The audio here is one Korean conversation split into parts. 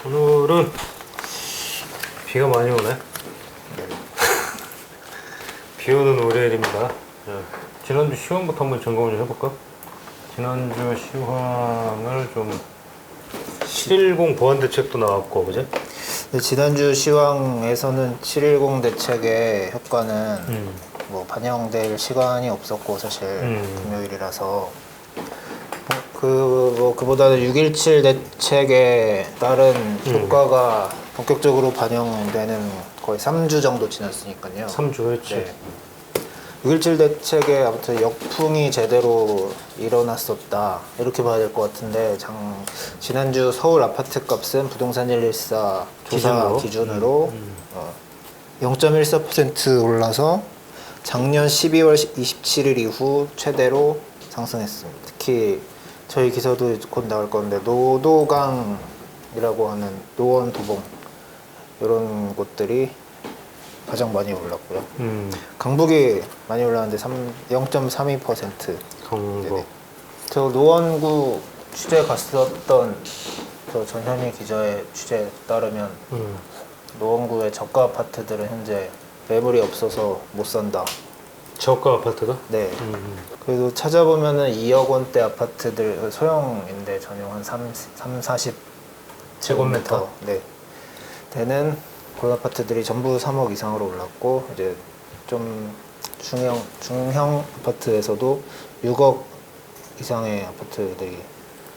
오늘은 비가 많이 오네. 비 오는 월요일입니다. 지난주 시황부터 한번 점검을 좀 해볼까? 지난주 시황을 좀 710 보완 대책도 나왔고, 그제? 근데 지난주 시황에서는 710 대책의 효과는 반영될 시간이 없었고 사실 금요일이라서 그보다는 6.17 대책에 따른 효과가 본격적으로 반영되는 거의 3주 정도 지났으니까요. 3주, 그렇지. 네. 6.17 대책에 아무튼 역풍이 제대로 일어났었다 이렇게 봐야 될 것 같은데 지난주 서울 아파트 값은 부동산 114 조사 기준으로 0.14% 올라서 작년 12월 27일 이후 최대로 상승했습니다. 특히 저희 기사도 곧 나올 건데 노도강이라고 하는 노원 도봉 이런 곳들이 가장 많이 올랐고요. 강북이 많이 올랐는데 0.32%. 강북. 저 노원구 취재 갔었던 저 전현희 기자의 취재에 따르면 노원구의 저가 아파트들은 현재 매물이 없어서 못 산다. 저가 아파트가? 네. 그래도 찾아보면은 2억 원대 아파트들 소형인데 전용 한 40 제곱미터 네. 되는 그런 아파트들이 전부 3억 이상으로 올랐고 이제 좀 중형 아파트에서도 6억 이상의 아파트들이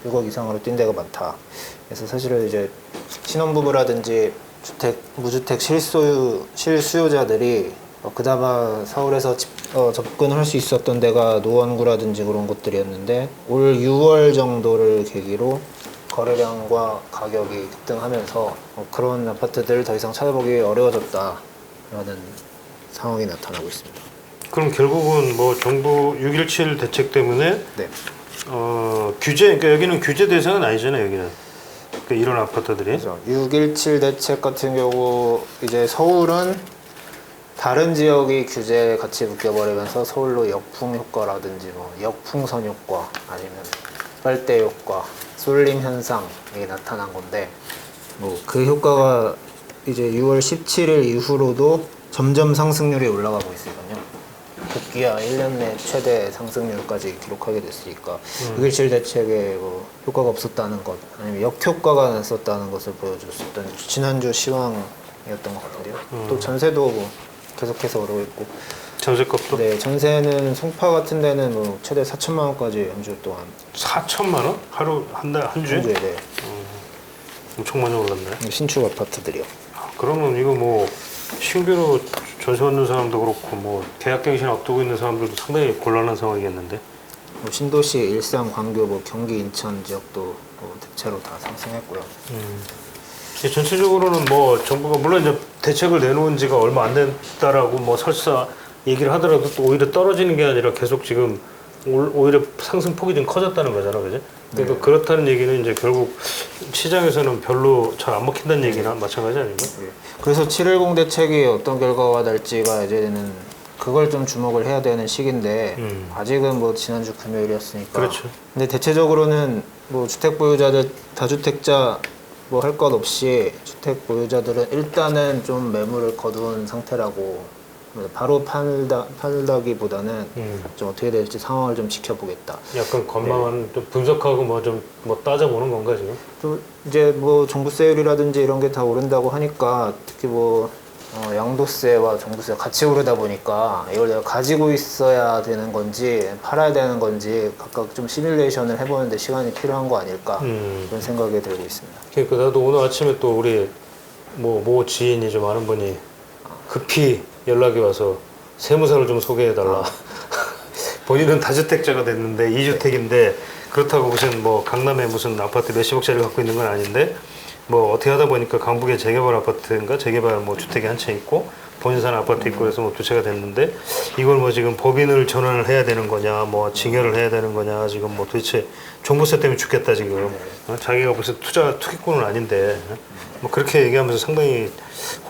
6억 이상으로 뛴 데가 많다. 그래서 사실은 이제 신혼부부라든지 무주택 실수요자들이 그나마 서울에서 접근을 할 수 있었던 데가 노원구라든지 그런 곳들이었는데 올 6월 정도를 계기로 거래량과 가격이 급등하면서 그런 아파트들을 더 이상 찾아보기 어려워졌다라는 상황이 나타나고 있습니다. 그럼 결국은 뭐 정부 6.17 대책 때문에 네. 규제, 그러니까 여기는 규제 대상은 아니잖아요, 여기는. 그러니까 이런 아파트들이. 그렇죠. 6.17 대책 같은 경우 이제 서울은 다른 지역이 규제에 같이 묶여버리면서 서울로 역풍 효과라든지 역풍선 효과 아니면 빨대 효과, 쏠림 현상이 나타난 건데 그 효과가 이제 6월 17일 이후로도 점점 상승률이 올라가고 있으니까요. 급기야 1년 내 최대 상승률까지 기록하게 됐으니까 6.17 대책에 효과가 없었다는 것 아니면 역효과가 났었다는 것을 보여줬었던 지난주 시황이었던 것 같은데요. 또 전세도 계속해서 오르고 있고 전세값도? 네, 전세는 송파 같은 데는 최대 4천만 원까지 연주 동안 4천만 원? 하루 한 주에? 네. 엄청 많이 올랐네. 신축 아파트들이요. 그러면 이거 뭐 신규로 전세 받는 사람도 그렇고 뭐 계약갱신 앞두고 있는 사람들도 상당히 곤란한 상황이겠는데. 신도시, 일산, 광교, 경기, 인천 지역도 대체로 다 상승했고요. 전체적으로는 뭐 정부가 물론 이제 대책을 내놓은 지가 얼마 안 됐다라고 뭐 설사 얘기를 하더라도 또 오히려 떨어지는 게 아니라 계속 지금 오히려 상승폭이 좀 커졌다는 거잖아, 그지? 그러니까 그렇다는 얘기는 이제 결국 시장에서는 별로 잘 안 먹힌다는 얘기나 마찬가지 아닌가? 그래서 710 대책이 어떤 결과가 날지가 이제는 그걸 좀 주목을 해야 되는 시기인데 아직은 뭐 지난주 금요일이었으니까. 그렇죠. 근데 대체적으로는 뭐 주택 보유자들 다주택자 뭐 할 것 없이 주택 보유자들은 일단은 좀 매물을 거둔 상태라고 바로 팔다기보다는 좀 어떻게 될지 상황을 좀 지켜보겠다. 약간 관망하는 좀 분석하고 뭐 좀 뭐 따져보는 건가 지금? 또 이제 뭐 종부세율이라든지 이런 게 다 오른다고 하니까 특히 양도세와 종부세가 같이 오르다 보니까 이걸 내가 가지고 있어야 되는 건지 팔아야 되는 건지 각각 좀 시뮬레이션을 해보는데 시간이 필요한 거 아닐까 그런 생각이 들고 있습니다. 그러니까 나도 오늘 아침에 또 우리 모 지인이 좀 아는 분이 급히 연락이 와서 세무사를 좀 소개해달라. 본인은 다주택자가 됐는데 2주택인데 그렇다고 무슨 뭐 강남에 무슨 아파트 몇십억짜리 갖고 있는 건 아닌데 뭐 어떻게 하다 보니까 강북에 재개발 아파트인가 재개발 뭐 주택이 한 채 있고 본인 사는 아파트 있고 그래서 뭐 두 채가 됐는데 이걸 뭐 지금 법인을 전환을 해야 되는 거냐 뭐 증여를 해야 되는 거냐 지금 뭐 도대체 종부세 때문에 죽겠다 지금 자기가 무슨 투기꾼은 아닌데 뭐 그렇게 얘기하면서 상당히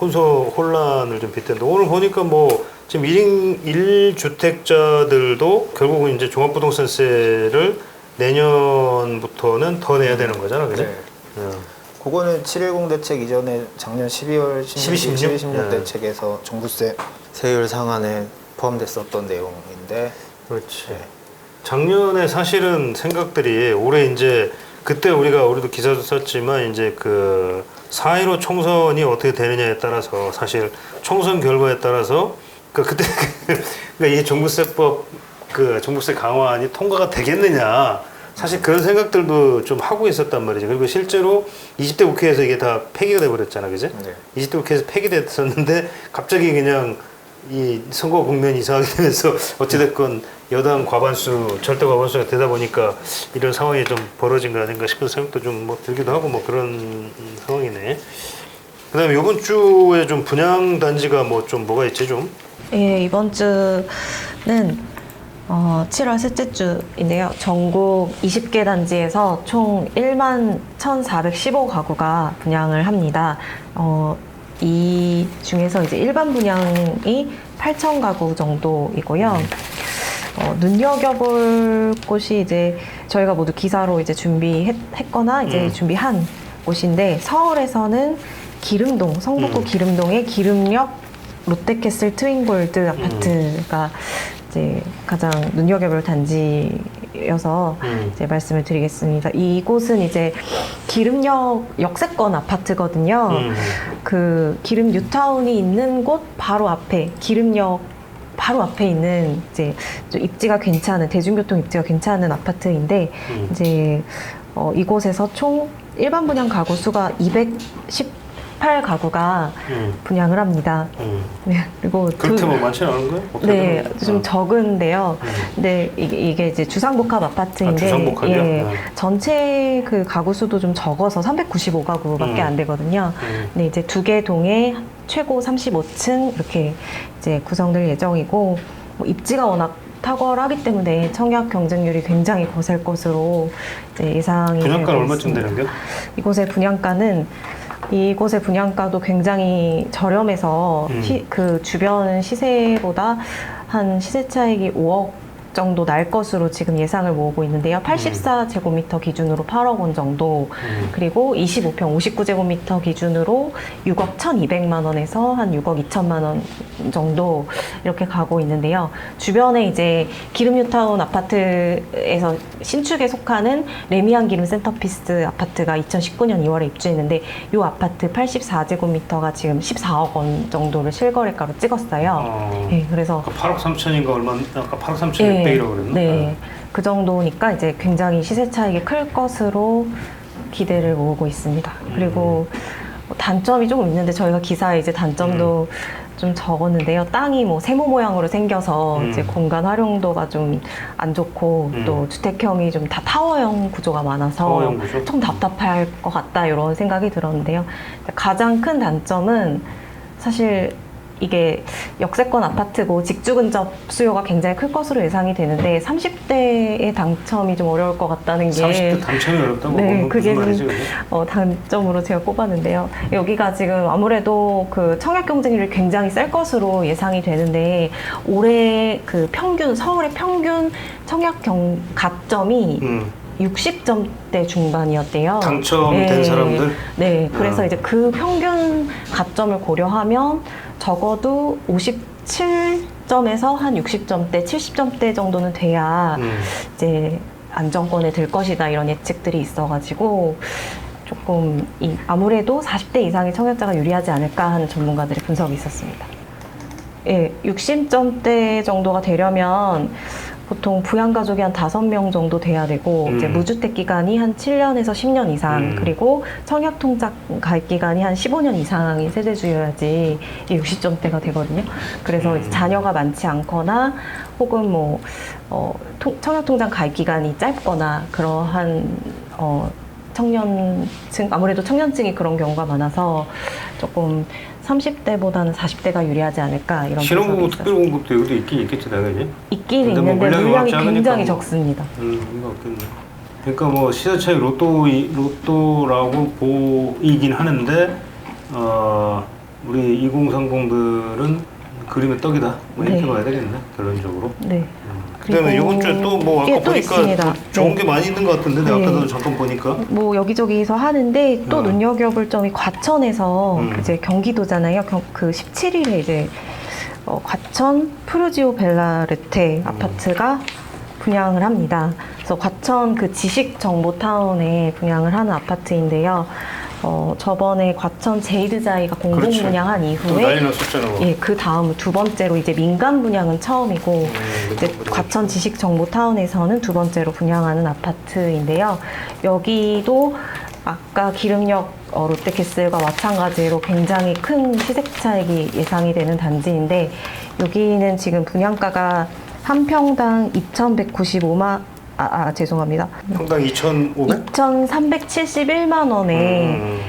혼란을 좀 빚던데 오늘 보니까 뭐 지금 1주택자들도 결국은 이제 종합부동산세를 내년부터는 더 내야 되는 거잖아, 그죠? 네. 그거는 710 대책 이전에 작년 12월 16? 16 대책에서 종부세 세율 상한에 포함됐었던 내용인데 그렇지. 작년에 사실은 생각들이 올해 이제 그때 우리도 기사도 썼지만 이제 그 4.15 총선이 어떻게 되느냐에 따라서 사실 총선 결과에 따라서 그때 그러니까 이 종부세법 그 종부세 강화안이 통과가 되겠느냐 사실 그런 생각들도 좀 하고 있었단 말이죠. 그리고 실제로 20대 국회에서 이게 다 폐기가 돼버렸잖아, 그지? 네. 20대 국회에서 폐기됐었는데 갑자기 그냥 이 선거 국면이 이상하게 되면서 어찌됐건 여당 과반수, 절대 과반수가 되다 보니까 이런 상황이 좀 벌어진 거 아닌가 싶은 생각도 좀 뭐 들기도 하고 뭐 그런 상황이네. 그다음에 이번 주에 좀 분양 단지가 뭐 좀 뭐가 있지 좀? 예, 이번 주는 7월 셋째 주인데요. 전국 20개 단지에서 총 1만 1,415가구가 분양을 합니다. 이 중에서 이제 일반 분양이 8,000가구 정도이고요. 눈여겨볼 곳이 이제 저희가 모두 기사로 이제 준비했거나 이제 준비한 곳인데 서울에서는 기름동, 성북구 기름동의 기름역 롯데캐슬 트윈골드 아파트가 이제 가장 눈여겨볼 단지여서 이제 말씀을 드리겠습니다. 이곳은 이제 기름역 역세권 아파트거든요. 그 기름 뉴타운이 있는 곳 바로 앞에 기름역 바로 앞에 있는 이제 좀 입지가 괜찮은 대중교통 입지가 괜찮은 아파트인데 이제 이곳에서 총 일반 분양 가구 수가 218가구가 분양을 합니다. 네, 그리고 그렇게 뭐 많지는 않은 거예요? 네, 좀 적은데요. 근데 이게 이제 주상복합 아파트인데, 주상복합이요? 예, 전체 그 가구 수도 좀 적어서 395가구밖에 안 되거든요. 근데 이제 두 개 동에 최고 35층 이렇게 이제 구성될 예정이고, 뭐 입지가 워낙 탁월하기 때문에 청약 경쟁률이 굉장히 거셀 것으로 이제 예상이 분양가는 되고 얼마쯤 있습니다. 되는 게? 이곳의 분양가도 굉장히 저렴해서 그 주변 시세보다 한 시세 차익이 5억 정도 날 것으로 지금 예상을 모으고 있는데요. 84제곱미터 기준으로 8억 원 정도, 그리고 25평 59제곱미터 기준으로 6억 1,200만 원에서 한 6억 2천만 원 정도 이렇게 가고 있는데요. 주변에 이제 기름 뉴타운 아파트에서 신축에 속하는 레미안 기름 센터피스 아파트가 2019년 2월에 입주했는데 이 아파트 84제곱미터가 지금 14억 원 정도를 실거래가로 찍었어요. 네, 그래서 8억 3천인가 얼마? 아까 8억 3천 6백이라고 그랬나? 네, 그 정도니까 이제 굉장히 시세 차익이 클 것으로 기대를 모으고 있습니다. 그리고 뭐 단점이 조금 있는데 저희가 기사에 이제 단점도 좀 적었는데요. 땅이 뭐 세모 모양으로 생겨서 이제 공간 활용도가 좀 안 좋고 또 주택형이 좀 다 타워형 구조가 많아서 타워형 구조? 좀 답답할 것 같다 이런 생각이 들었는데요. 가장 큰 단점은 사실 이게 역세권 아파트고 직주 근접 수요가 굉장히 클 것으로 예상이 되는데 30대의 당첨이 좀 어려울 것 같다는 게 30대 당첨이 어렵다고? 네, 뭐 그게 무슨 좀 말이지, 단점으로 제가 꼽았는데요. 여기가 지금 아무래도 그 청약 경쟁률이 굉장히 셀 것으로 예상이 되는데 올해 그 평균 서울의 평균 청약 가점이 60점대 중반이었대요. 당첨된 사람들? 네, 그래서 이제 그 평균 가점을 고려하면 적어도 57점에서 한 60점대, 70점대 정도는 돼야 이제 안정권에 들 것이다 이런 예측들이 있어가지고 조금 아무래도 40대 이상의 청약자가 유리하지 않을까 하는 전문가들의 분석이 있었습니다. 예, 60점대 정도가 되려면 보통 부양가족이 한 5명 정도 돼야 되고 이제 무주택 기간이 한 7년에서 10년 이상 그리고 청약통장 가입 기간이 한 15년 이상인 세대주여야지 60점대가 되거든요. 그래서 이제 자녀가 많지 않거나 혹은 뭐 청약통장 가입 기간이 짧거나 그러한 청년층, 아무래도 청년층이 그런 경우가 많아서 조금 30대보다는 40대가 유리하지 않을까 이런 신혼부부 분석이 특별 공급도 여기도 있긴 있겠지 당연히. 있긴 근데 뭐 있는데 물량이 작으니까 굉장히 뭐. 적습니다. 의미가 없겠네. 그러니까 뭐 시세 차익 로또라고 보이긴 하는데 우리 2030들은 그림의 떡이다. 뭐 이렇게 네. 봐야 되겠네 결론적으로. 네. 그다음에 그리고- 이번 주에 또 뭐 아까 예, 또 보니까 있습니다. 또 좋은 네. 게 많이 있는 것 같은데 네. 아까도 잠깐 보니까 뭐 여기저기서 하는데 또 어. 눈여겨볼 점이 과천에서 이제 경기도잖아요. 그 17일에 이제 과천 프루지오 벨라르테 아파트가 분양을 합니다. 그래서 과천 그 지식정보타운에 분양을 하는 아파트인데요. 저번에 과천 제이드자이가 공동 그렇지. 분양한 또 이후에 난리 났었잖아. 예, 그 다음 두 번째로 이제 민간 분양은 처음이고 이제 과천 지식정보타운에서는 두 번째로 분양하는 아파트인데요. 여기도 아까 기름역 롯데캐슬과 마찬가지로 굉장히 큰 시세 차익이 예상이 되는 단지인데 여기는 지금 분양가가 한 평당 2,195만 죄송합니다. 평당 2,500? 2,371만 원에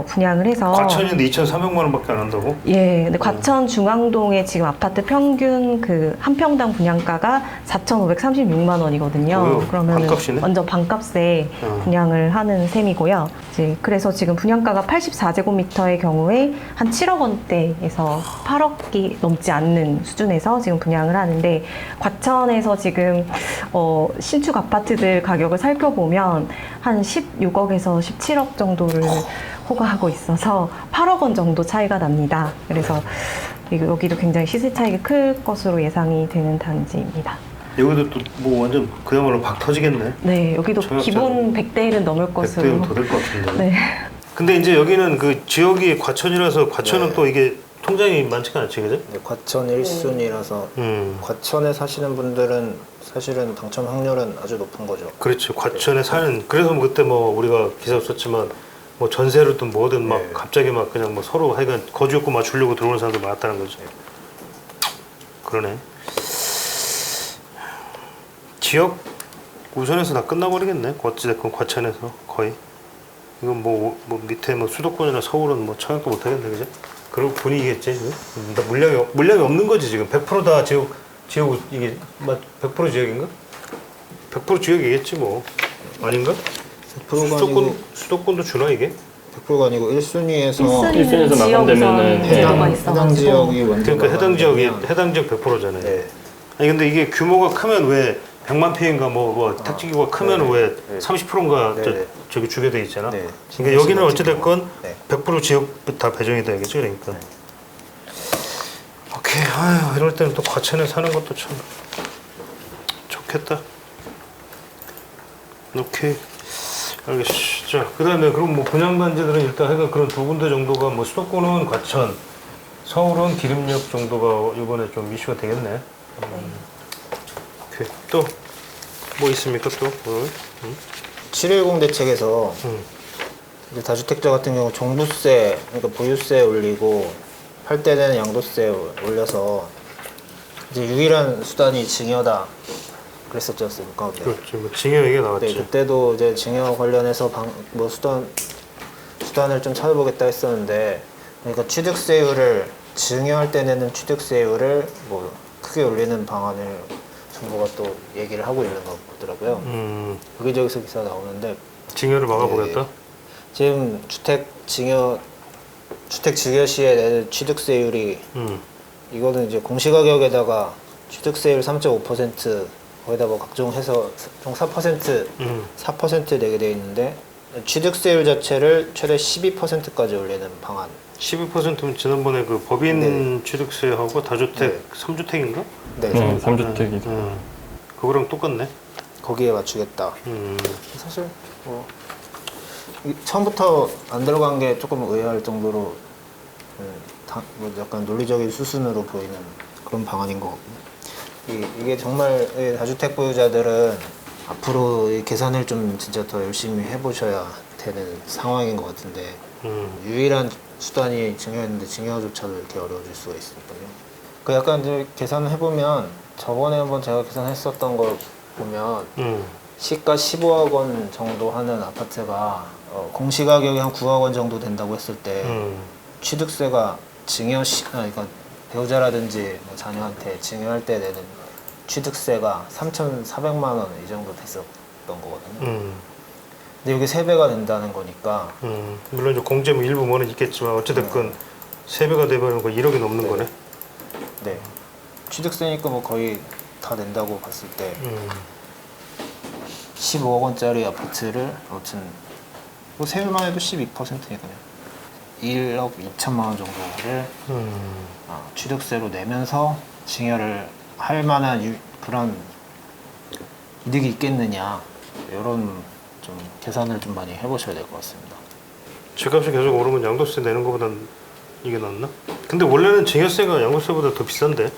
분양을 해서 과천인데 2,300만 원밖에 안 한다고? 예, 근데 과천 중앙동에 지금 아파트 평균 그 한 평당 분양가가 4,536만 원이거든요. 어휴, 그러면 반값이네? 완전 반값에 분양을 하는 셈이고요. 이제 그래서 지금 분양가가 84제곱미터의 경우에 한 7억 원대에서 8억이 넘지 않는 수준에서 지금 분양을 하는데 과천에서 지금 신축 아파트들 가격을 살펴보면 한 16억에서 17억 정도를 호가하고 있어서 8억 원 정도 차이가 납니다. 그래서 여기도 굉장히 시세 차익이 클 것으로 예상이 되는 단지입니다. 여기도 또 뭐 완전 그야말로 박 터지겠네. 네, 여기도 청약자는 기본 100대 1은 넘을 100대는 것으로. 더 될 것 같은데. 네. 근데 이제 여기는 그 지역이 과천이라서 과천은 또 이게 통장이 많지가 않지, 그죠? 네, 과천 1순위라서 과천에 사시는 분들은 사실은 당첨 확률은 아주 높은 거죠. 그렇죠. 과천에 사는 그래서 뭐 그때 뭐 우리가 기사 썼지만 뭐 전세로든 뭐든 막 네. 갑자기 막 그냥 뭐 서로 하여간 거지 욕구 맞추려고 들어오는 사람들 많았다는 거죠. 그러네. 지역 우선에서 다 끝나버리겠네. 어찌됐건 과천에서 거의. 이건 뭐 밑에 뭐 수도권이나 서울은 뭐 청약도 못 하겠네, 그죠? 그런 분위기겠지. 다 물량이 없는 거지 지금. 100%다 지역 이게 100% 지역인가? 100% 지역이겠지 뭐. 아닌가? 100%가 아니고 수도권도 주나 이게? 100%가 아니고 1순위에서 1순위는 지역 우선 마감되면은 제도가 해당 있어가지고 지역이 먼저 그러니까 해당 지역이 마감되면 해당 지역 100%잖아요. 네. 아니 근데 이게 규모가 크면 왜 100만 피해인가 뭐 택지기가 크면 네. 왜 네. 30%인가 네. 저기 주게 돼 있잖아. 네. 그러니까 여기는 어찌됐건 네. 100% 지역 다 배정이 돼야겠죠, 그러니까. 오케이, 아유 이럴 때는 또 과천에 사는 것도 참 좋겠다. 오케이, 알겠어. 자, 그다음에 그럼 뭐 분양단지들은 일단 하여간 그런 두 군데 정도가 뭐 수도권은 과천, 서울은 기름역 정도가 이번에 좀 이슈가 되겠네. 오케이, 또 뭐 있습니까 또? 710 대책에서 음. 이제 다주택자 같은 경우 종부세, 그러니까 보유세 올리고 팔 때 되는 양도세 올려서 이제 유일한 수단이 증여다 그랬었지 않습니까? 네. 그렇지, 뭐 징역 얘기가 나왔지. 네, 그때도 이제 증여 관련해서 뭐 수단을 좀 찾아보겠다 했었는데, 그러니까 취득세율을 증여할 때 내는 취득세율을 뭐 크게 올리는 방안을 정부가 또 얘기를 하고 있는 거 보더라고요. 여기저기서 기사 나오는데 징역을 막아보겠다. 네. 지금 주택 증여 시에 내는 취득세율이 이거는 이제 공시가격에다가 취득세율 3.5% 거기다 뭐 각종 해서 총 4% 내게 돼 있는데 취득세율 자체를 최대 12%까지 올리는 방안. 12%면 지난번에 그 법인 취득세하고 다주택 네. 3주택인가? 네, 네, 3주택이죠. 그거랑 똑같네. 거기에 맞추겠다. 사실 뭐 처음부터 안 들어간 게 조금 의아할 정도로 뭐 약간 논리적인 수순으로 보이는 그런 방안인 것 같고 이게 정말 다주택 보유자들은 앞으로 이 계산을 좀 진짜 더 열심히 해보셔야 되는 상황인 것 같은데 유일한 수단이 증여였는데 증여조차도 이렇게 어려워질 수가 있으니까요. 그 약간 이제 계산을 해보면 저번에 한번 제가 계산했었던 걸 보면 시가 15억 원 정도 하는 아파트가 공시가격이 한 9억 원 정도 된다고 했을 때 취득세가 그러니까 배우자라든지 뭐 자녀한테 증여할 때 내는 취득세가 3,400만 원 이 정도 됐었던 거거든요. 근데 이게 3배가 된다는 거니까 물론 이제 공제 뭐 일부 뭐는 있겠지만 어찌됐건 3배가 되면 거의 1억이 넘는 거네. 네. 취득세니까 뭐 거의 다 낸다고 봤을 때 15억 원짜리 아파트를 아무튼 뭐 세율만 해도 12%니까요. 1억 2천만 원 정도를 취득세로 내면서 증여를 할 만한 그런 이득이 있겠느냐, 이런 좀 계산을 좀 많이 해보셔야 될 것 같습니다. 집값이 계속 오르면 양도세 내는 것보단 이게 낫나? 근데 원래는 증여세가 양도세보다 더 비싼데.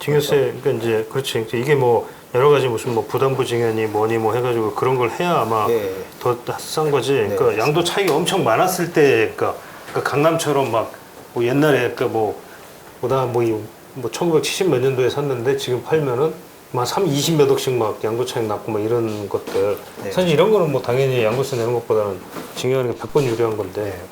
증여세, 그러니까 이제 그렇지. 이게 뭐 여러 가지 무슨 뭐 부담부 증여니 뭐니 뭐 해가지고 그런 걸 해야 아마 네. 더 싼 거지. 네, 그러니까 양도 차이가 엄청 많았을 때, 그러니까 강남처럼 막 뭐 옛날에 그러니까 뭐 1970 몇 년도에 샀는데 지금 팔면은 막 20 몇 억씩 막 양도 차익 났고 막 이런 것들. 네. 사실 이런 거는 뭐 당연히 양도세 내는 것보다는 증여하는 게 100번 유리한 건데.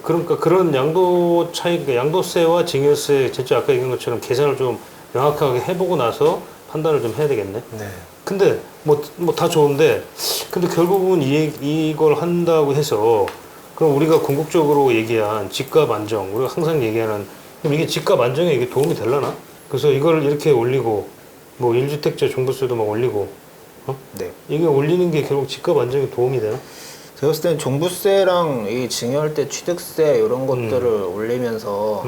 그러니까 그런 양도 차익, 양도세와 증여세 진짜 아까 얘기한 것처럼 계산을 좀 명확하게 해보고 나서 판단을 좀 해야 되겠네. 네. 근데 뭐 다 좋은데, 근데 결국은 이걸 한다고 해서 그럼 우리가 궁극적으로 얘기한 집값 안정, 우리가 항상 얘기하는, 그럼 이게 집값 안정에 이게 도움이 되려나? 그래서 이걸 이렇게 올리고 뭐 1주택자 종부세도 막 올리고 네. 이게 올리는 게 결국 집값 안정에 도움이 되나? 제가 봤을 때는 종부세랑 이 증여할 때 취득세 이런 것들을 올리면서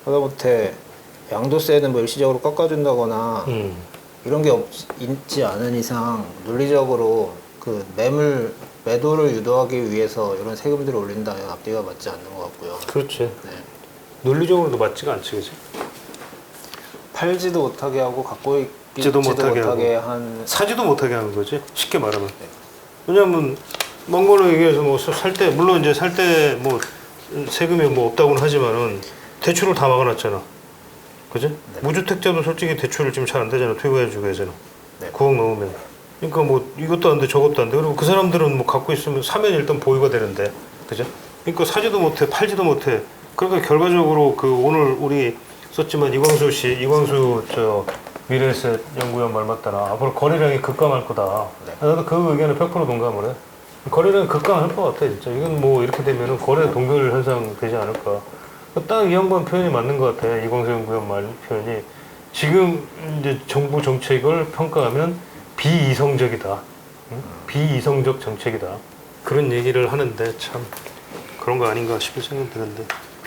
하다못해 양도세는 뭐 일시적으로 깎아준다거나 이런 게 있지 않은 이상 논리적으로 그 매도를 유도하기 위해서 이런 세금들을 올린다면 앞뒤가 맞지 않는 것 같고요. 그렇지. 네. 논리적으로도 맞지가 않지, 그지? 팔지도 못하게 하고 갖고 지도 있지도 못하게 못하게 하고. 한 사지도 못하게 하는 거지, 쉽게 말하면. 왜냐면 먼 걸로 얘기해서 뭐 살 때, 물론 이제 살 때 뭐 세금이 뭐 없다고는 하지만은 대출을 다 막아놨잖아. 그지? 무주택자도 솔직히 대출을 지금 잘 안 되잖아, 퇴거해주고 해서는. 네. 9억 넘으면. 그러니까 뭐 이것도 안 돼, 저것도 안 돼. 그리고 그 사람들은 뭐 갖고 있으면 사면 일단 보유가 되는데. 그죠? 그러니까 사지도 못해, 팔지도 못해. 그러니까 결과적으로 그 오늘 우리 썼지만 이광수 저 미래에셋 연구원 말 맞다나 앞으로 거래량이 급감할 거다. 네. 나도 그 의견에 100% 동감을 해. 거래량이 급감할 것 같아, 진짜. 이건 뭐 이렇게 되면은 거래 동결 현상 되지 않을까. 딱 이 양반 표현이 맞는 것 같아. 이광수 연구원 말 표현이. 지금 이제 정부 정책을 평가하면 비이성적이다. 응? 비이성적 정책이다. 그런 얘기를 하는데 참 그런 거 아닌가 싶은 생각이 드는데.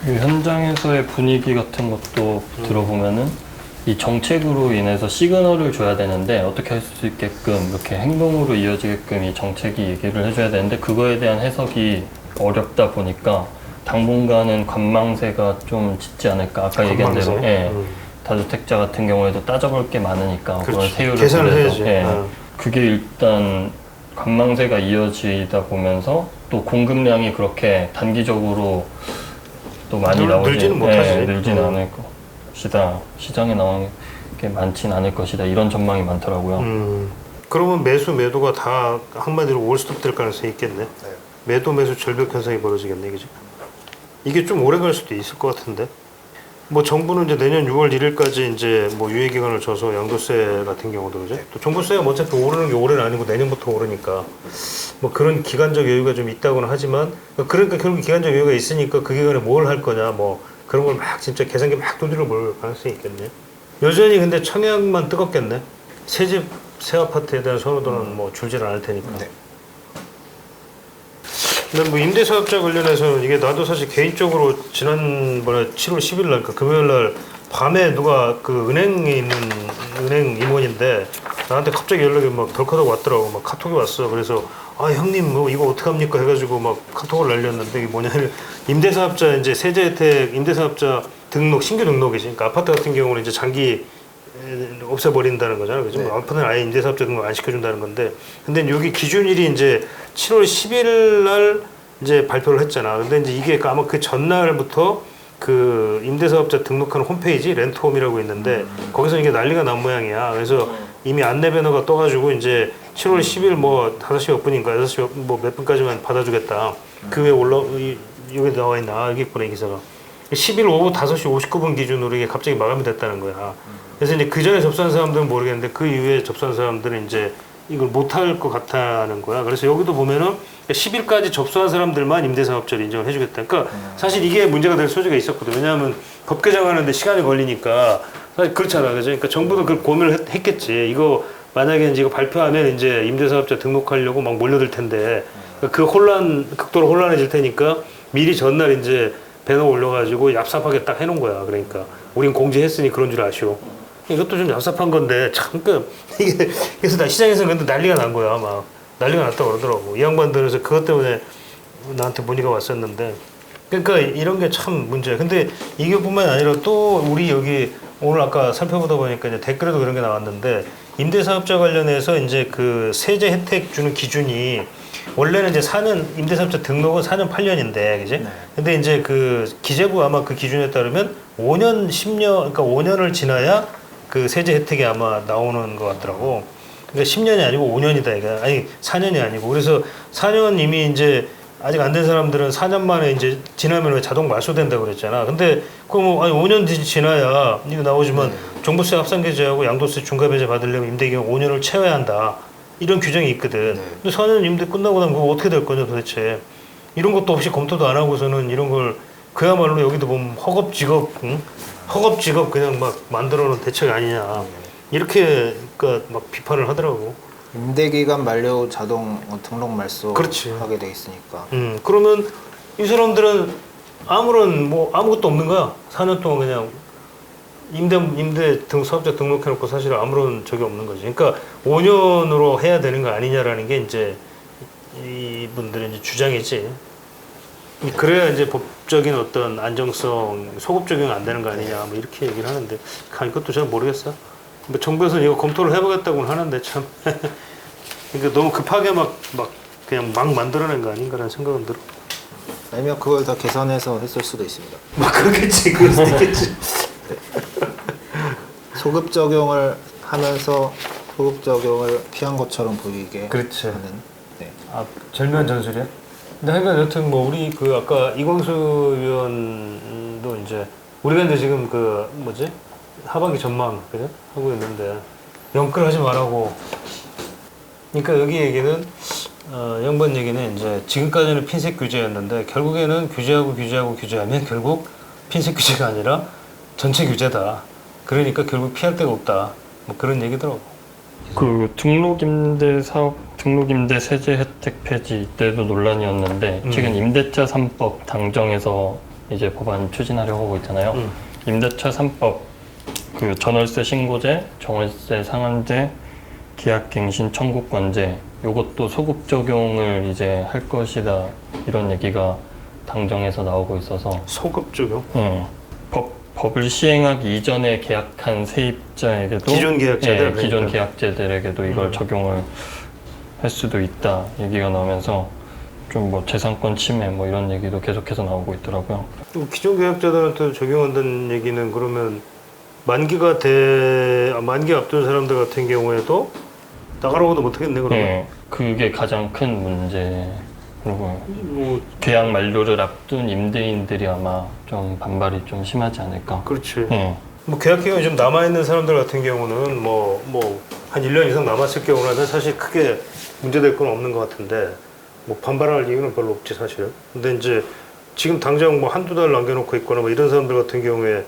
이 현장에서의 분위기 같은 것도 들어보면은 이 정책으로 인해서 시그널을 줘야 되는데 어떻게 할 수 있게끔 이렇게 행동으로 이어지게끔 이 정책이 얘기를 해줘야 되는데 그거에 대한 해석이 어렵다 보니까 당분간은 관망세가 좀 짙지 않을까. 아까 얘기한 대로 다주택자 같은 경우에도 따져볼 게 많으니까 그런 그렇지. 세율을 계산을 그래서, 해야지. 그게 일단 관망세가 이어지다 보면서 또 공급량이 그렇게 단기적으로 또 많이 늘지는 못하지. 늘지는 않을 것이다. 시장에 나오는 게 많진 않을 것이다. 이런 전망이 많더라고요. 그러면 매도가 다 한마디로 올스톱 될 가능성이 있겠네. 매도 매수 절벽 현상이 벌어지겠네, 그지? 이게 좀 오래 갈 수도 있을 것 같은데. 뭐 정부는 이제 내년 6월 1일까지 이제 뭐 유예 기간을 줘서 양도세 같은 경우도 그죠? 또 종부세가 뭐 어차피 오르는 게 올해는 아니고 내년부터 오르니까 뭐 그런 기간적 여유가 좀 있다고는 하지만 그러니까 결국 기간적 여유가 있으니까 그 기간에 뭘 할 거냐 뭐 그런 걸 막 진짜 계산기 막 두드려 볼 가능성이 있겠네. 여전히 근데 청약만 뜨겁겠네. 새집 새 아파트에 대한 선호도는 뭐 줄질 않을 테니까. 네. 근데 뭐 임대사업자 관련해서는 이게 나도 사실 개인적으로 지난번에 7월 10일 날, 그 금요일 날 밤에 누가 그 은행에 있는 은행 임원인데 나한테 갑자기 연락이 막 덜커덕 왔더라고. 막 카톡이 왔어. 그래서 아 형님 뭐 이거 어떡합니까 해가지고 막 카톡을 날렸는데 이게 뭐냐면 임대사업자 이제 세제혜택 임대사업자 등록 신규 등록이지. 그러니까 아파트 같은 경우는 이제 장기 없애버린다는 거잖아요. 그죠? 네. 아파트는 아예 임대사업자 등록 안 시켜준다는 건데, 근데 여기 기준일이 이제 7월 10일 날 이제 발표를 했잖아. 근데 이제 이게 아마 그 전날부터 그 임대사업자 등록하는 홈페이지 렌트홈이라고 있는데 거기서 이게 난리가 난 모양이야. 그래서 이미 안내 배너가 떠가지고 이제 7월 10일 뭐 5시 몇 분인가 6시 뭐 몇 분까지만 받아주겠다. 그 외에 여기 나와 있나 알겠구나 이 기사가. 10일 오후 5시 59분 기준으로 이게 갑자기 마감이 됐다는 거야. 그래서 이제 그 전에 접수한 사람들은 모르겠는데 그 이후에 접수한 사람들은 이제 이걸 못할 것 같다는 거야. 그래서 여기도 보면은 10일까지 접수한 사람들만 임대사업자를 인정을 해주겠다. 그러니까 사실 이게 문제가 될 소지가 있었거든. 왜냐하면 법 개정하는데 시간이 걸리니까 사실 그렇잖아, 그죠? 그러니까 정부도 그 고민을 했겠지. 이거 만약에 이제 이거 발표하면 이제 임대사업자 등록하려고 막 몰려들 텐데 그 극도로 혼란해질 테니까 미리 전날 이제 배너 올려가지고 얍삽하게 딱 해놓은 거야. 그러니까 우린 공지했으니 그런 줄 아시오. 이것도 좀 얍삽한 건데 참 이게 그래서 나 시장에서 근데 난리가 난 거야. 막 난리가 났다고 그러더라고. 이 양반들에서 그것 때문에 나한테 문의가 왔었는데. 그러니까 이런 게 참 문제야. 근데 이것뿐만 아니라 또 우리 여기 오늘 아까 살펴보다 보니까 이제 댓글에도 그런 게 나왔는데 임대사업자 관련해서 이제 그 세제 혜택 주는 기준이 원래는 이제 4년 임대사업자 등록은 4년 8년인데, 그지? 네. 근데 이제 그 기재부 아마 그 기준에 따르면 5년 10년 그러니까 5년을 지나야 그 세제 혜택이 아마 나오는 것 같더라고. 그러니까 10년이 아니고 5년이다 이거. 아니 4년이 아니고. 그래서 4년 이미 이제 아직 안 된 사람들은 4년 만에 이제 지나면 왜 자동 말소된다고 그랬잖아. 근데 그럼 아니 5년 지나야 이거 나오지만 종부세 합산계제하고 양도세 중과배제 받으려면 임대기간 5년을 채워야 한다. 이런 규정이 있거든. 근데 4년 임대 끝나고 나면 그거 어떻게 될 거냐 도대체. 이런 것도 없이 검토도 안 하고서는 이런 걸 그야말로 여기도 보면 허겁지겁, 응? 허겁지겁 그냥 막 만들어 놓은 대책 아니냐. 이렇게 그러니까 막 비판을 하더라고. 임대기간 만료 자동 등록 말소 그렇지. 하게 돼 있으니까. 그러면 이 사람들은 아무런 뭐 아무것도 없는 거야. 4년 동안 그냥 임대 등 사업자 등록해놓고 사실 아무런 적이 없는 거지. 그러니까 5년으로 해야 되는 거 아니냐라는 게 이제 이분들의 이제 주장이지. 그래야 이제 법적인 어떤 안정성, 소급 적용 안 되는 거 아니냐, 뭐 이렇게 얘기를 하는데, 이것도 잘 모르겠어. 뭐 정부에서는 이거 검토를 해보겠다고는 하는데 참, 그러니까 너무 급하게 막 그냥 막 만들어낸 거 아닌가라는 생각은 들어. 아니면 그걸 다 계산해서 했을 수도 있습니다. 뭐 그렇겠지, 그럴 수도 있겠지. 소급 적용을 하면서 소급 적용을 피한 것처럼 보이게 그렇지. 하는. 네. 아, 절묘한 전술이야? 근데 하여간 여튼 뭐 우리 그 아까 이광수 의원도 이제 우리가 이제 지금 그 뭐지? 하반기 전망 그죠? 하고 있는데 영끌하지 말라고. 그러니까 여기 얘기는 양반 얘기는 이제 지금까지는 핀셋 규제였는데 결국에는 규제하면 결국 핀셋 규제가 아니라 전체 규제다. 그러니까 결국 피할 데가 없다. 뭐 그런 얘기더라고. 그 등록임대 사업, 등록임대 세제 혜택 폐지 때도 논란이었는데 최근 임대차 3법 당정에서 이제 법안 추진하려고 하고 있잖아요. 임대차 3법 그 전월세 신고제, 정월세 상한제, 계약갱신 청구권제 요것도 소급 적용을 이제 할 것이다 이런 얘기가 당정에서 나오고 있어서 소급 적용? 법을 시행하기 이전에 계약한 세입자에게도 기존 계약자들 기존 그러니까. 계약자들에게도 이걸 적용을 할 수도 있다 얘기가 나오면서 좀 뭐 재산권 침해 뭐 이런 얘기도 계속해서 나오고 있더라고요. 또 기존 계약자들한테 적용한다는 얘기는 그러면 만기 앞둔 사람들 같은 경우에도 나가라고도 못하겠네 그러면. 네, 그게 가장 큰 문제고 뭐 계약 만료를 앞둔 임대인들이 아마 좀 반발이 좀 심하지 않을까. 그렇지. 네. 뭐 계약 기간이 좀 남아 있는 사람들 같은 경우는 한 1년 이상 남았을 경우라면 사실 크게 문제될 건 없는 것 같은데 뭐 반발할 이유는 별로 없지 사실. 근데 이제 지금 당장 뭐 한두 달 남겨놓고 있거나 뭐 이런 사람들 같은 경우에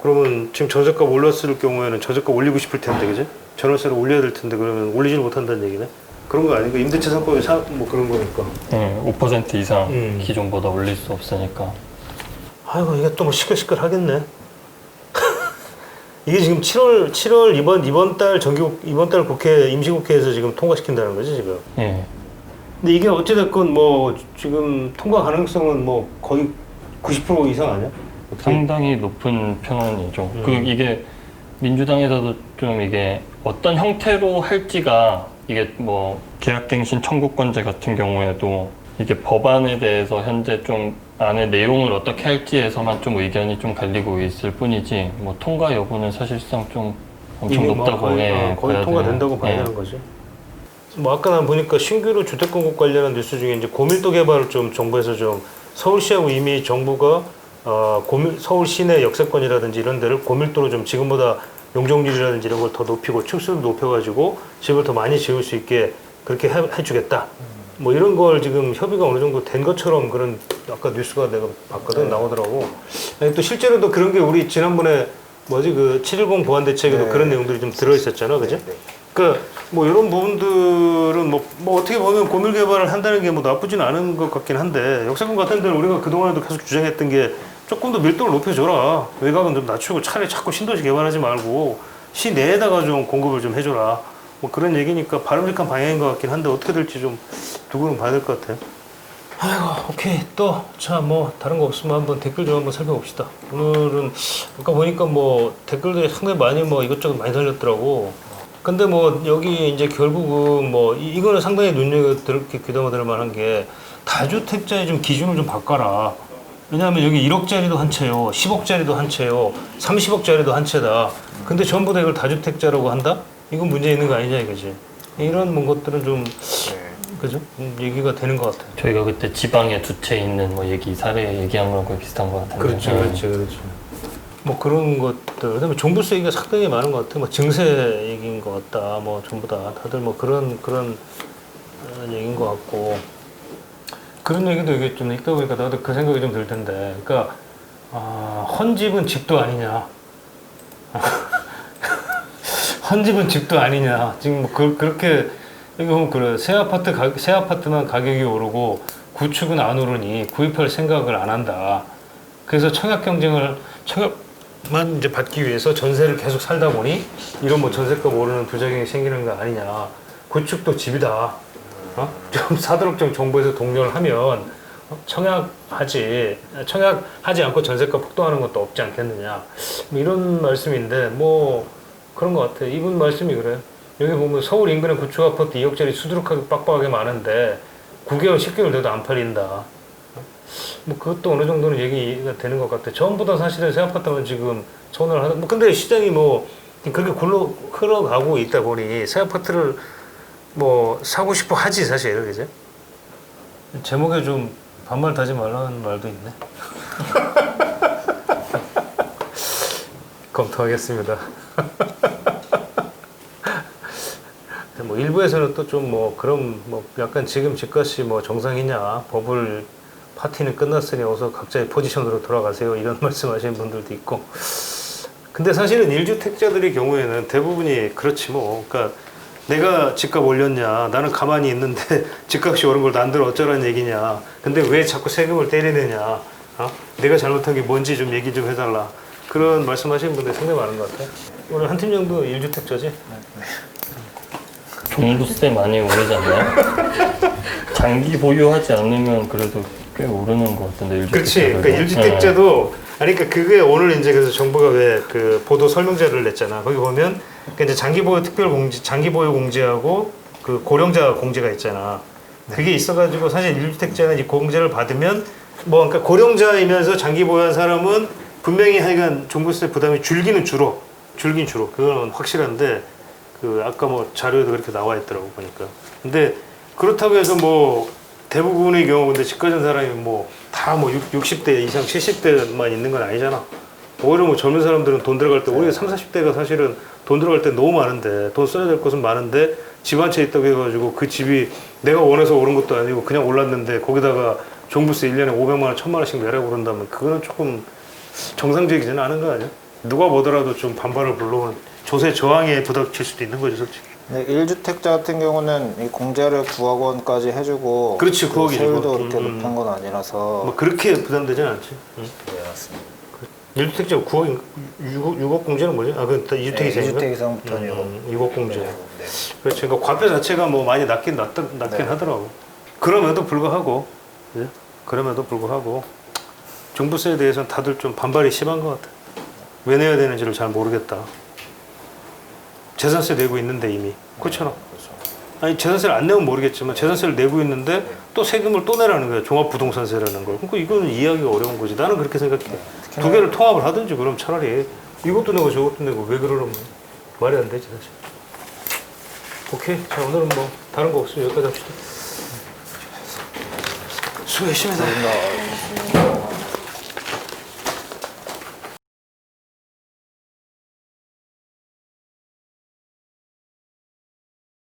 그러면 지금 전세값 올랐을 경우에는 전세값 올리고 싶을 텐데 그지? 전월세를 올려야 될 텐데 그러면 올리지를 못한다는 얘기네. 그런 거 아니고 임대차 3법이 뭐 그런 거니까. 5% 이상 기존보다 올릴 수 없으니까. 아이고 이게 또 뭐 시끌시끌 하겠네. 이게 지금 7월 이번 달 국회 임시국회에서 지금 통과시킨다는 거지 지금. 예. 근데 이게 어찌됐건 뭐 지금 통과 가능성은 뭐 거의 90% 이상 아니야? 상당히 높은 편이죠. 이게 민주당에서도 좀 이게 어떤 형태로 할지가 이게 뭐 계약갱신 청구권제 같은 경우에도 이게 법안에 대해서 현재 좀 안에 내용을 어떻게 할지에서만 좀 의견이 좀 갈리고 있을 뿐이지 뭐 통과 여부는 사실상 좀 엄청 높다고 거의 봐야 통과된다고 돼요. 봐야 되는 거지. 뭐 아까 난 보니까 신규로 주택 공급 관련한 뉴스 중에 이제 고밀도 개발을 좀 정부에서 좀 서울시하고 이미 정부가 서울 시내 역세권이라든지 이런 데를 고밀도로 좀 지금보다 용적률이라든지 이런 걸 더 높이고 층수를 높여가지고 집을 더 많이 지을 수 있게 그렇게 해주겠다. 뭐 이런 걸 지금 협의가 어느 정도 된 것처럼 그런 아까 뉴스가 내가 봤거든 나오더라고. 아니, 또 실제로도 그런 게 우리 지난번에 뭐지 그 710 보안 대책에도 네. 그런 내용들이 좀 들어 있었잖아, 그지? 네. 그러니까 뭐 이런 부분들은 뭐 어떻게 보면 고밀 개발을 한다는 게 뭐 나쁘진 않은 것 같긴 한데 역세권 같은 데는 우리가 그동안에도 계속 주장했던 게 조금 더 밀도를 높여줘라. 외곽은 좀 낮추고 차라리 자꾸 신도시 개발하지 말고 시내에다가 좀 공급을 좀 해줘라. 뭐 그런 얘기니까 바람직한 방향인 것 같긴 한데 어떻게 될지 좀 두고는 봐야 될 것 같아. 아이고, 오케이. 또, 자, 뭐, 다른 거 없으면 한번 댓글 좀 한번 살펴봅시다. 오늘은, 아까 보니까 뭐, 댓글들이 상당히 많이 뭐, 이것저것 많이 달렸더라고. 근데 뭐, 여기 이제 결국은 뭐, 이거는 상당히 귀담아들 만한 게, 다주택자의 좀 기준을 좀 바꿔라. 왜냐하면 여기 1억짜리도 한 채요, 10억짜리도 한 채요, 30억짜리도 한 채다. 근데 전부 다 이걸 다주택자라고 한다? 이건 문제 있는 거 아니냐 이거지. 이런 뭐 것들은 좀, 그죠? 얘기가 되는 것 같아요. 저희가 그때 지방에 두 채 있는 뭐 얘기 사례 얘기한 거랑 거의 비슷한 것 같은데. 그렇죠. 뭐 그런 것들, 그다음에 종부세 얘기가 상당히 많은 것 같아요. 뭐 증세 얘기인 것 같다. 뭐 전부 다 다들 뭐 그런 얘기인 것 같고 그런 얘기도 이게 좀 있다 보니까 나도 그 생각이 좀 들 텐데, 그러니까 헌 집은 집도 아니냐. 헌 집은 집도 아니냐. 지금 뭐 그렇게 여기 보면 그래 새 아파트만 가격이 오르고 구축은 안 오르니 구입할 생각을 안 한다. 그래서 청약만 이제 받기 위해서 전세를 계속 살다 보니 이런 뭐 전세값 오르는 부작용이 생기는 거 아니냐. 구축도 집이다. 좀 사도록정 정부에서 독려를 하면 청약하지 않고 전세값 폭등하는 것도 없지 않겠느냐. 뭐 이런 말씀인데 뭐 그런 것 같아요. 이분 말씀이 그래요. 여기 보면 서울 인근의 구축 아파트 2억짜리 수두룩하게 빡빡하게 많은데 9개월, 10개월 돼도 안 팔린다. 뭐 그것도 어느 정도는 얘기가 되는 것 같아. 전부 다 사실은 새 아파트만 지금 선호를 하다. 뭐 근데 시장이 뭐 그렇게 흘러가고 있다 보니 새 아파트를 뭐 사고 싶어 하지 사실, 그죠? 제목에 좀 반말 타지 말라는 말도 있네. 검토하겠습니다. 뭐 일부에서는 또 좀 뭐 그럼 뭐 약간 지금 집값이 뭐 정상이냐, 버블 파티는 끝났으니 어서 각자의 포지션으로 돌아가세요 이런 말씀하시는 분들도 있고. 근데 사실은 1주택자들의 경우에는 대부분이 그렇지 뭐. 그러니까 내가 집값 올렸냐, 나는 가만히 있는데 집값이 오른 걸 남들 어쩌라는 얘기냐. 근데 왜 자꾸 세금을 때리느냐. 내가 잘못한 게 뭔지 좀 얘기 좀 해달라. 그런 말씀하시는 분들이 상당히 많은 것 같아요. 오늘 한 팀 정도 1주택자지? 네. 종부세 많이 오르지 않나요? 장기 보유하지 않으면 그래도 꽤 오르는 것 같은데. 그렇지. 그러니까 1주택자도 그러니까 그게 오늘 이제 그래서 정부가 왜 그 보도 설명자를 냈잖아. 거기 보면 그러니까 이제 장기 보유 특별 공제, 장기 보유 공제하고 그 고령자 공제가 있잖아. 그게 있어가지고 사실 1주택자는 이 공제를 받으면 뭐 그러니까 고령자이면서 장기 보유한 사람은 분명히 하여간 종부세 부담이 줄긴 줄어. 그건 확실한데 그 아까 뭐 자료에도 그렇게 나와 있더라고 보니까. 근데 그렇다고 해서 뭐 대부분의 경우 근데 집 가진 사람이 뭐 다 뭐 60대 이상 70대만 있는 건 아니잖아. 오히려 뭐 젊은 사람들은 돈 들어갈 때 오히려 30, 40대가 사실은 돈 들어갈 때 너무 많은데 돈 써야 될 것은 많은데 집 한 채 있다고 해가지고 그 집이 내가 원해서 오른 것도 아니고 그냥 올랐는데 거기다가 종부세 1년에 500만 원, 1000만 원씩 내라고 그런다면 그거는 조금 정상적이지는 않은 거 아니야? 누가 보더라도 좀 반발을 불러오는 조세 저항에 부닥칠 수도 있는 거지 솔직히. 네, 1주택자 같은 경우는 이 공제를 9억 원까지 해주고 그렇지, 9억이죠. 세율도 그렇게 높은 건 아니라서 뭐 그렇게 부담되진 않지. 네, 맞습니다. 1주택자 9억, 6억 공제는 뭐지? 그 2주택 네, 이상인가? 2주택 이상부터는 6억 공제. 네. 그렇지. 그러니까 과표 자체가 뭐 많이 낮긴 하더라고. 그럼에도 불구하고, 예? 그럼에도 불구하고 종부세에 대해서는 다들 좀 반발이 심한 것 같아. 왜 내야 되는지를 잘 모르겠다. 재산세 내고 있는데 이미. 그렇잖아. 아니 재산세를 안 내면 모르겠지만 재산세를 내고 있는데 또 세금을 또 내라는 거야. 종합부동산세라는 걸. 그러니까 이거는 이해하기가 어려운 거지. 나는 그렇게 생각해. 두 개를 통합을 하든지 그럼 차라리 이것도 내고 저것도 내고 왜 그러는 거야. 말이 안 되지 사실. 오케이. 자 오늘은 뭐 다른 거 없으면 여기까지 합시다. 수고 열심히 해.